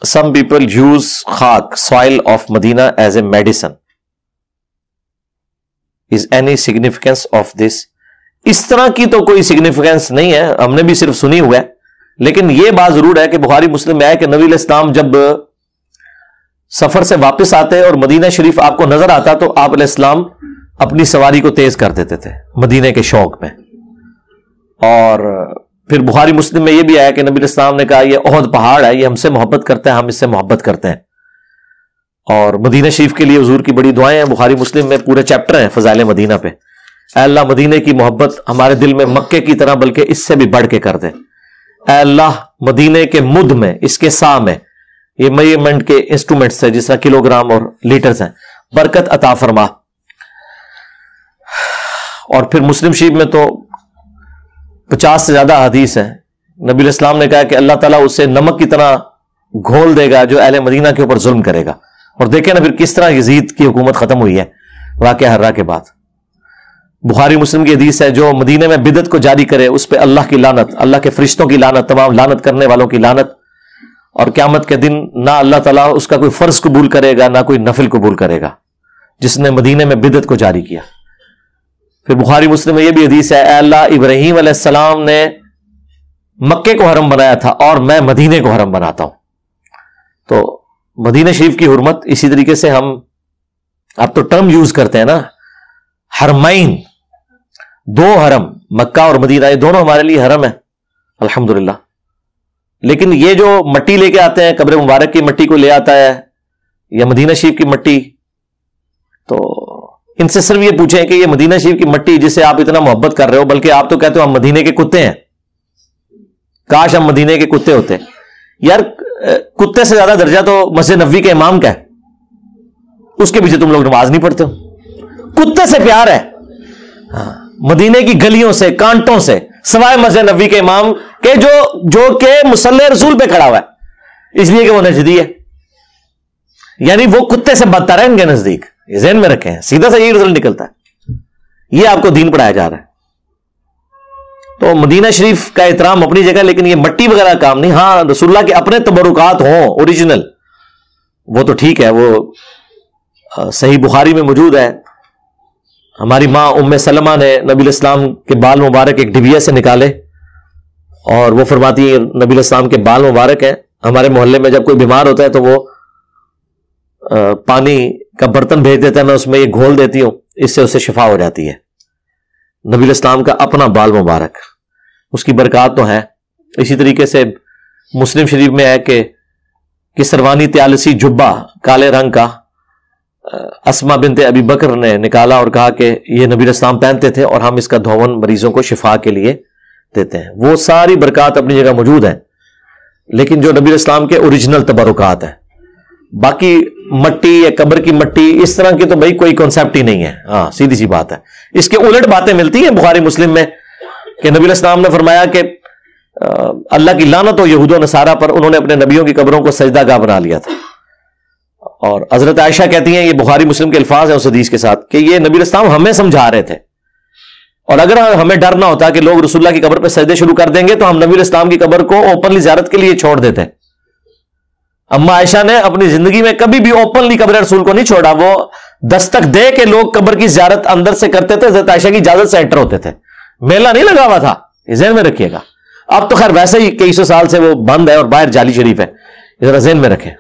some people use khak, soil of Medina as a medicine. Is any significance of this? اس طرح کی تو کوئی significance نہیں ہے، ہم نے بھی صرف سنی ہوا ہے، لیکن یہ بات ضرور ہے کہ بخاری مسلم میں ہے کہ نبی علیہ السلام جب سفر سے واپس آتے اور مدینہ شریف آپ کو نظر آتا تو آپ علیہ السلام اپنی سواری کو تیز کر دیتے تھے مدینے کے شوق میں. اور پھر بخاری مسلم میں یہ بھی آیا کہ نبی علیہ السلام نے کہا یہ احد پہاڑ ہے، یہ ہم سے محبت کرتا ہے، ہم اس سے محبت کرتے ہیں. اور مدینہ شریف کے لیے حضور کی بڑی دعائیں ہیں، بخاری مسلم میں پورے چیپٹر ہیں فضائل مدینہ پہ. اے اللہ مدینے کی محبت ہمارے دل میں مکے کی طرح بلکہ اس سے بھی بڑھ کے کر دے. اے اللہ مدینے کے مد میں، اس کے سا میں، یہ میجرمنٹ کے انسٹرومنٹس ہیں جس طرح کلو گرام اور لیٹرز ہیں، برکت عطا فرما. اور پھر مسلم شریف میں تو 50 سے زیادہ حدیث ہیں. نبی علیہ السلام نے کہا کہ اللہ تعالیٰ اسے نمک کی طرح گھول دے گا جو اہل مدینہ کے اوپر ظلم کرے گا. اور دیکھیں نا پھر کس طرح یزید کی حکومت ختم ہوئی ہے واقعہ ہررا کے بعد. بخاری مسلم کی حدیث ہے جو مدینے میں بدعت کو جاری کرے اس پہ اللہ کی لعنت، اللہ کے فرشتوں کی لعنت، تمام لعنت کرنے والوں کی لعنت. اور قیامت کے دن نہ اللہ تعالیٰ اس کا کوئی فرض قبول کرے گا نہ کوئی نفل قبول کرے گا جس نے مدینے میں بدعت کو جاری کیا. پھر بخاری مسلم میں یہ بھی حدیث ہے اے اللہ ابراہیم علیہ السلام نے مکے کو حرم بنایا تھا اور میں مدینے کو حرم بناتا ہوں. تو مدینہ شریف کی حرمت اسی طریقے سے ہم اب تو ٹرم یوز کرتے ہیں نا، حرمین، دو حرم، مکہ اور مدینہ، یہ دونوں ہمارے لیے حرم ہے الحمدللہ. لیکن یہ جو مٹی لے کے آتے ہیں، قبر مبارک کی مٹی کو لے آتا ہے یا مدینہ شریف کی مٹی، تو ان سے صرف یہ پوچھیں کہ یہ مدینہ شریف کی مٹی جسے آپ اتنا محبت کر رہے ہو، بلکہ آپ تو کہتے ہو ہم مدینے کے کتے ہیں، کاش ہم مدینے کے کتے ہوتے. یار کتے سے زیادہ درجہ تو مسجد نبوی کے امام کا ہے، اس کے پیچھے تم لوگ نماز نہیں پڑھتے ہو. کتے سے پیار ہے مدینے کی گلیوں سے، کانٹوں سے، سوائے مسجد نبوی کے امام کے جو کہ مصلی رسول پہ کھڑا ہوا ہے اس لیے کہ وہ نجدی ہے، یعنی وہ کتے سے بدتر ہے ان کے نزدیک. یہ ذہن میں رکھیں، سیدھا سا یہی رزلٹ نکلتا ہے. یہ آپ کو دین پڑھایا جا رہا ہے. تو مدینہ شریف کا احترام اپنی جگہ، لیکن یہ مٹی وغیرہ کام نہیں. ہاں رسول اللہ کے اپنے تبرکات ہوں اوریجنل، وہ تو ٹھیک ہے، وہ صحیح بخاری میں موجود ہے. ہماری ماں ام سلمہ نے نبی علیہ السلام کے بال مبارک ایک ڈبیا سے نکالے اور وہ فرماتی ہیں نبی علیہ السلام کے بال مبارک ہیں. ہمارے محلے میں جب کوئی بیمار ہوتا ہے تو وہ پانی کا برتن بھیج دیتا ہے، میں اس میں یہ گھول دیتی ہوں، اس سے اسے شفا ہو جاتی ہے. نبی علیہ السلام کا اپنا بال مبارک، اس کی برکات تو ہیں. اسی طریقے سے مسلم شریف میں ہے کہ کسروانی تیالسی جبہ کالے رنگ کا اسما بنت ابی بکر نے نکالا اور کہا کہ یہ نبی علیہ السلام پہنتے تھے اور ہم اس کا دھون مریضوں کو شفا کے لیے دیتے ہیں. وہ ساری برکات اپنی جگہ موجود ہیں، لیکن جو نبی علیہ السلام کے اوریجنل تبرکات ہیں، باقی مٹی یا قبر کی مٹی اس طرح کی تو بھائی کوئی کانسیپٹ ہی نہیں ہے. ہاں سیدھی سی بات ہے. اس کے الٹ باتیں ملتی ہیں بخاری مسلم میں کہ نبی علیہ السلام نے فرمایا کہ اللہ کی لعنت ہو یہود و نصارہ پر، انہوں نے اپنے نبیوں کی قبروں کو سجدہ گاہ بنا لیا تھا. اور حضرت عائشہ کہتی ہیں، یہ بخاری مسلم کے الفاظ ہیں اس حدیث کے ساتھ، کہ یہ نبی علیہ السلام ہمیں سمجھا رہے تھے، اور اگر ہمیں ڈر نہ ہوتا کہ لوگ رسول اللہ کی قبر پہ سجدے شروع کر دیں گے تو ہم نبی علیہ السلام کی قبر کو اوپنلی زیارت کے لیے چھوڑ دیتے. اما عائشہ نے اپنی زندگی میں کبھی بھی اوپنلی قبر رسول کو نہیں چھوڑا، وہ دستک دے کے لوگ قبر کی زیارت اندر سے کرتے تھے، حضرت عائشہ کی اجازت سے انٹر ہوتے تھے، میلہ نہیں لگا ہوا تھا. یہ ذہن میں رکھیے گا. اب تو خیر ویسے ہی کئی سو سال سے وہ بند ہے اور باہر جعلی شریف ہے، ذرا ذہن میں رکھیں.